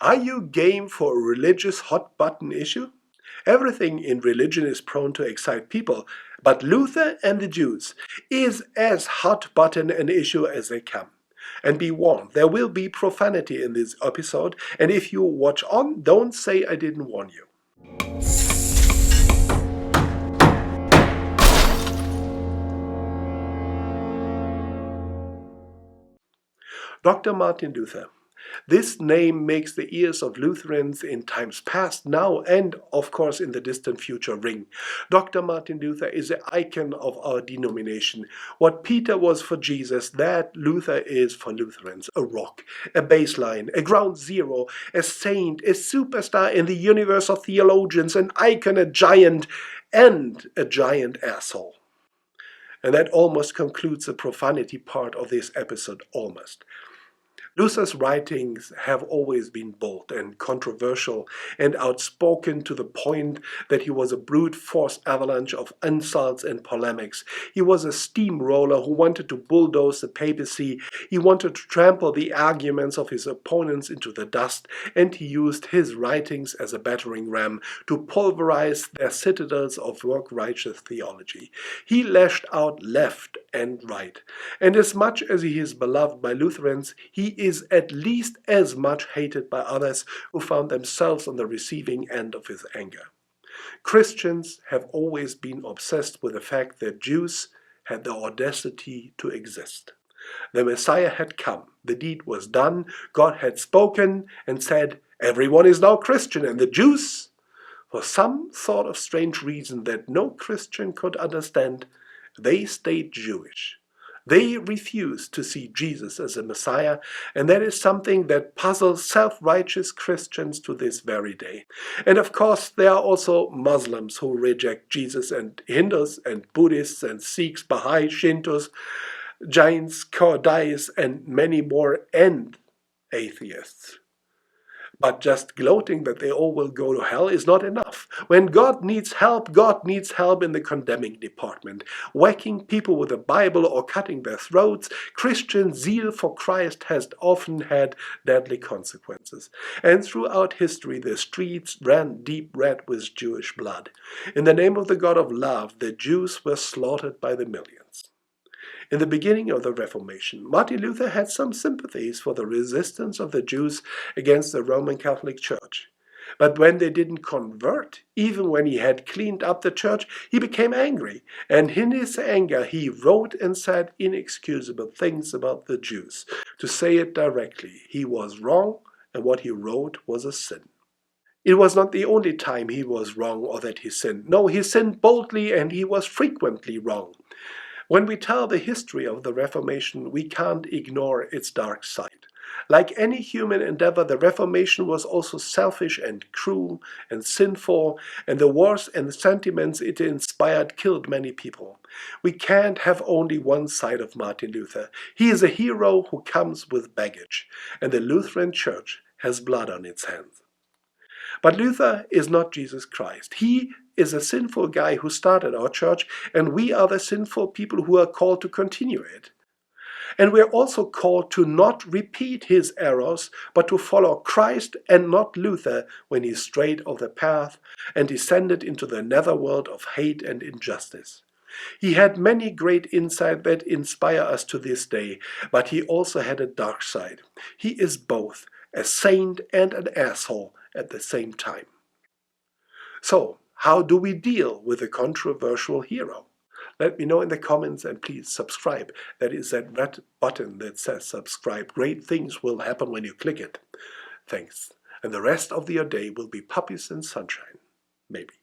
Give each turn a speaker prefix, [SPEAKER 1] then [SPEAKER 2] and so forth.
[SPEAKER 1] Are you game for a religious hot-button issue? Everything in religion is prone to excite people, but Luther and the Jews is as hot-button an issue as they come. And be warned, there will be profanity in this episode, and if you watch on, don't say I didn't warn you. Dr. Martin Luther. This name makes the ears of Lutherans in times past, now, and of course in the distant future ring. Dr. Martin Luther is the icon of our denomination. What Peter was for Jesus, that Luther is for Lutherans. A rock, a baseline, a ground zero, a saint, a superstar in the universe of theologians, an icon, a giant, and a giant asshole. And that almost concludes the profanity part of this episode, almost. Luther's writings have always been bold and controversial and outspoken to the point that he was a brute force avalanche of insults and polemics. He was a steamroller who wanted to bulldoze the papacy. He wanted to trample the arguments of his opponents into the dust, and he used his writings as a battering ram to pulverize their citadels of work-righteous theology. He lashed out left and right, and as much as he is beloved by Lutherans, he is at least as much hated by others who found themselves on the receiving end of his anger. Christians have always been obsessed with the fact that Jews had the audacity to exist. The Messiah had come, the deed was done, God had spoken and said, everyone is now Christian, and the Jews, for some sort of strange reason that no Christian could understand, they stayed Jewish. They refused to see Jesus as a Messiah, and that is something that puzzles self-righteous Christians to this very day. And of course, there are also Muslims who reject Jesus, and Hindus and Buddhists and Sikhs, Baha'i, Shintos, Jains, Kaudais, and many more, and atheists. But just gloating that they all will go to hell is not enough. When God needs help in the condemning department. Whacking people with the Bible or cutting their throats, Christian zeal for Christ has often had deadly consequences. And throughout history, the streets ran deep red with Jewish blood. In the name of the God of love, the Jews were slaughtered by the millions. In the beginning of the Reformation, Martin Luther had some sympathies for the resistance of the Jews against the Roman Catholic Church. But when they didn't convert, even when he had cleaned up the church, he became angry. And in his anger, he wrote and said inexcusable things about the Jews. To say it directly, he was wrong, and what he wrote was a sin. It was not the only time he was wrong or that he sinned. No, he sinned boldly, and he was frequently wrong. When we tell the history of the Reformation, we can't ignore its dark side. Like any human endeavor, the Reformation was also selfish and cruel and sinful, and the wars and the sentiments it inspired killed many people. We can't have only one side of Martin Luther. He is a hero who comes with baggage, and the Lutheran Church has blood on its hands. But Luther is not Jesus Christ. He is a sinful guy who started our church, and we are the sinful people who are called to continue it. And we are also called to not repeat his errors, but to follow Christ and not Luther when he strayed off the path and descended into the netherworld of hate and injustice. He had many great insights that inspire us to this day, but he also had a dark side. He is both a saint and an asshole at the same time. So, how do we deal with a controversial hero? Let me know in the comments, and please subscribe. That is that red button that says subscribe. Great things will happen when you click it. Thanks. And the rest of your day will be puppies and sunshine. Maybe.